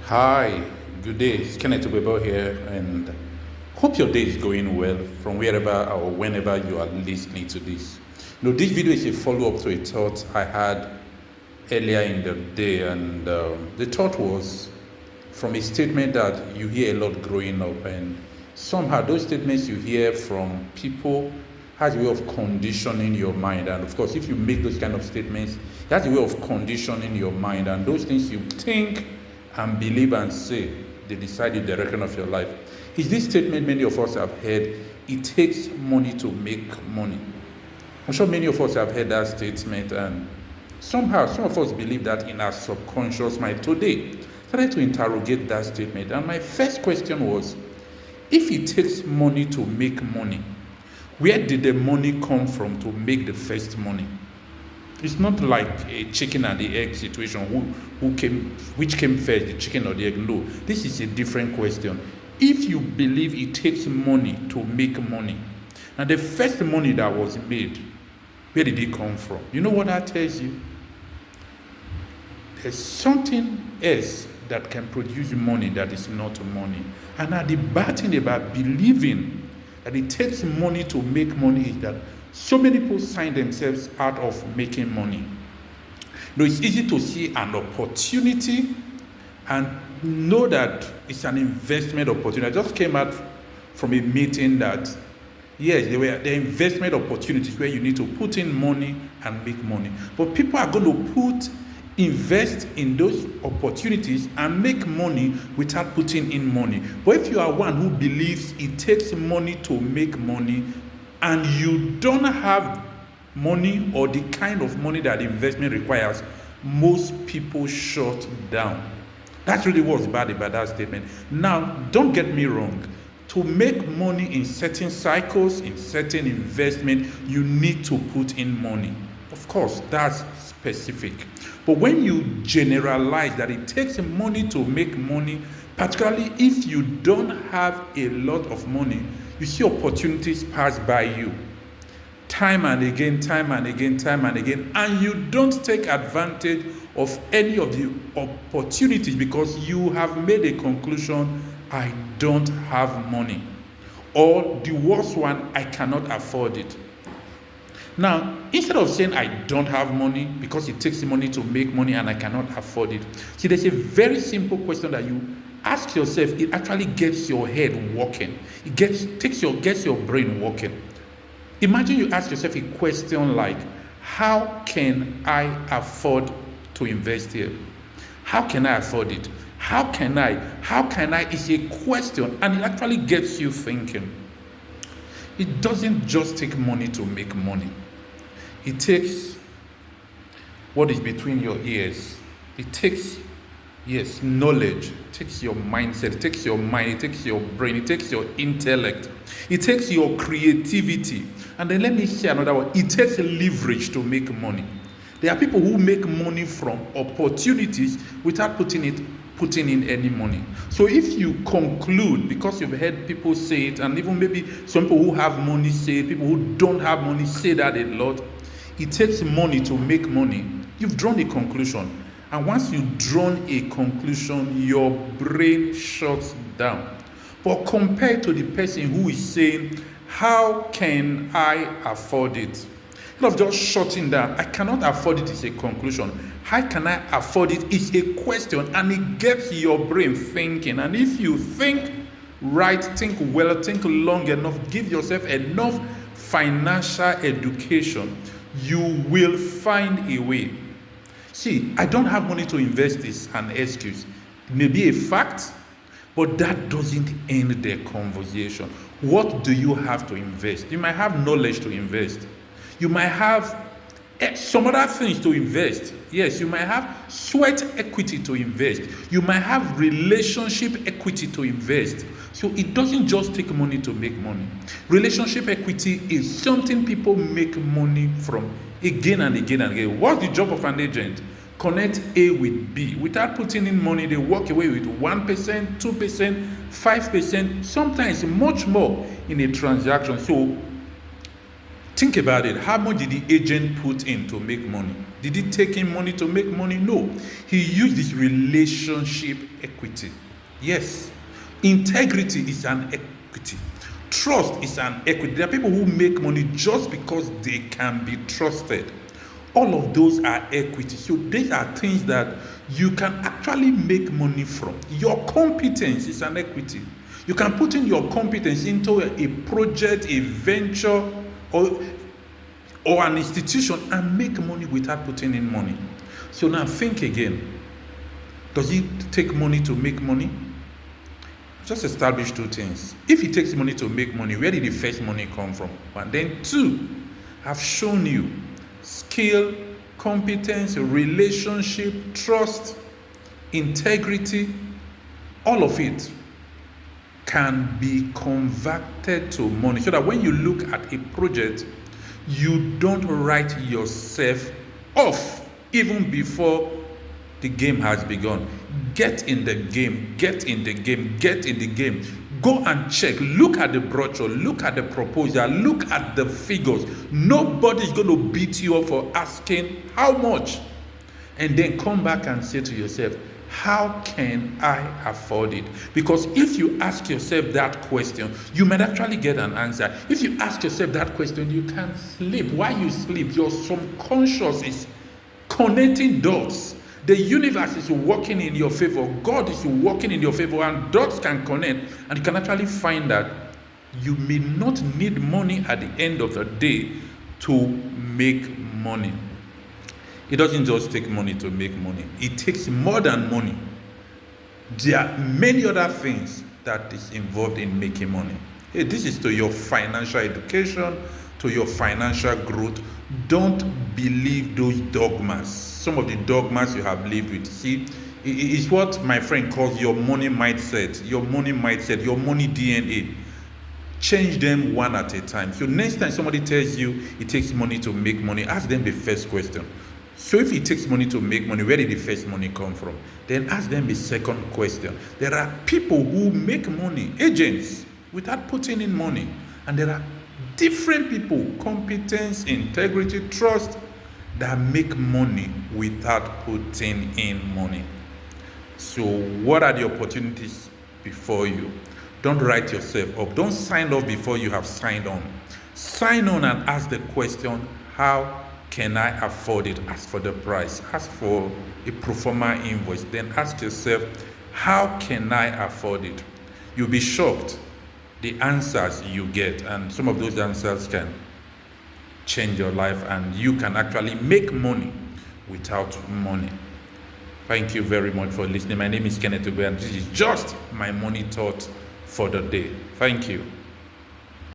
Hi, good day. It's Kenneth Obebo here, and hope your day is going well from wherever or whenever you are listening to this. This video is a follow up to a thought I had earlier in the day, and the thought was from a statement that you hear a lot growing up, and somehow those statements you hear from people has a way of conditioning your mind. And of course, if you make those kind of statements, it has a way of conditioning your mind, and those things you think and believe and say, they decide the direction of your life. Is this statement many of us have heard? It takes money to make money. I'm sure many of us have heard that statement, and somehow some of us believe that in our subconscious mind. Today, I started to interrogate that statement, and my first question was, if it takes money to make money, where did the money come from to make the first money? It's not like a chicken and the egg situation. Which came first, the chicken or the egg? No, this is a different question. If you believe it takes money to make money, now the first money that was made, where did it come from? You know what that tells you? There's something else that can produce money that is not money. And now the bad thing about believing that it takes money to make money is that so many people sign themselves out of making money. It's easy to see an opportunity and know that it's an investment opportunity. I just came out from a meeting that, yes, there were investment opportunities where you need to put in money and make money. But people are going to invest in those opportunities and make money without putting in money. But if you are one who believes it takes money to make money, and you don't have money or the kind of money that the investment requires, most people shut down. That's really what's bad about that statement. Now, don't get me wrong. To make money in certain cycles, in certain investment, you need to put in money. Of course, that's specific. But when you generalize that it takes money to make money, particularly if you don't have a lot of money, you see opportunities pass by you time and again, and you don't take advantage of any of the opportunities because you have made a conclusion, I don't have money. Or the worst one, I cannot afford it. Now, instead of saying I don't have money because it takes money to make money and I cannot afford it, see, there's a very simple question that you ask yourself. It actually gets your head working. It gets your brain working. Imagine you ask yourself a question like, how can I afford to invest here? How can I afford it? How can I? It's a question, and it actually gets you thinking. It doesn't just take money to make money. It takes what is between your ears. It takes knowledge. It takes your mindset. It takes your mind. It takes your brain. It takes your intellect. It takes your creativity. And then let me share another one. It takes leverage to make money. There are people who make money from opportunities without putting in any money. So if you conclude, because you've heard people say it, and even maybe some people who have money say it, people who don't have money say that a lot, it takes money to make money, you've drawn a conclusion. And once you've drawn a conclusion, your brain shuts down. But compared to the person who is saying, how can I afford it? Instead of just shutting down, I cannot afford it is a conclusion. How can I afford it is a question, and it gets your brain thinking. And if you think right, think well, think long enough, give yourself enough financial education, you will find a way. See, I don't have money to invest is an excuse. It may be a fact, but that doesn't end the conversation. What do you have to invest? You might have knowledge to invest. You might have some other things to invest. Yes, you might have sweat equity to invest. You might have relationship equity to invest. So it doesn't just take money to make money. Relationship equity is something people make money from again and again and again. What's the job of an agent? Connect A with B. Without putting in money, they walk away with 1%, 2%, 5%, sometimes much more in a transaction. So think about it. How much did the agent put in to make money? Did he take in money to make money? No. He used this relationship equity. Yes. Integrity is an equity. Trust is an equity. There are people who make money just because they can be trusted. All of those are equity. So these are things that you can actually make money from. Your competence is an equity. You can put in your competence into a project, a venture, or an institution and make money without putting in money. So now think again. Does it take money to make money? Just establish two things. If it takes money to make money, where did the first money come from? And then two, I've shown you skill, competence, relationship, trust, integrity, all of it can be converted to money, so that when you look at a project, you don't write yourself off even before the game has begun. Get in the game, get in the game, get in the game. Go and check, look at the brochure, look at the proposal, look at the figures. Nobody's going to beat you up for asking how much. And then come back and say to yourself, how can I afford it? Because if you ask yourself that question, you might actually get an answer. If you ask yourself that question, you can't sleep. Why you sleep? Your subconscious is connecting dots. The universe is working in your favor. God is working in your favor, and dots can connect, and you can actually find that you may not need money at the end of the day to make money. It doesn't just take money to make money. It takes more than money. There are many other things that is involved in making money. Hey, this is to your financial education, to your financial growth. Don't believe those dogmas. Some of the dogmas you have lived with. See, it's what my friend calls your money mindset, your money mindset, your money DNA. Change them one at a time. So next time somebody tells you it takes money to make money, ask them the first question. So if it takes money to make money, where did the first money come from? Then ask them the second question. There are people who make money, agents, without putting in money. And there are different people, competence, integrity, trust, that make money without putting in money. So what are the opportunities before you? Don't write yourself up. Don't sign off before you have signed on. Sign on and ask the question, how can I afford it? Ask for the price. Ask for a pro forma invoice. Then ask yourself, how can I afford it? You'll be shocked the answers you get, and some of those answers can change your life, and you can actually make money without money. Thank you very much for listening. My name is Kenneth Ube, and this is just my money thought for the day. Thank you.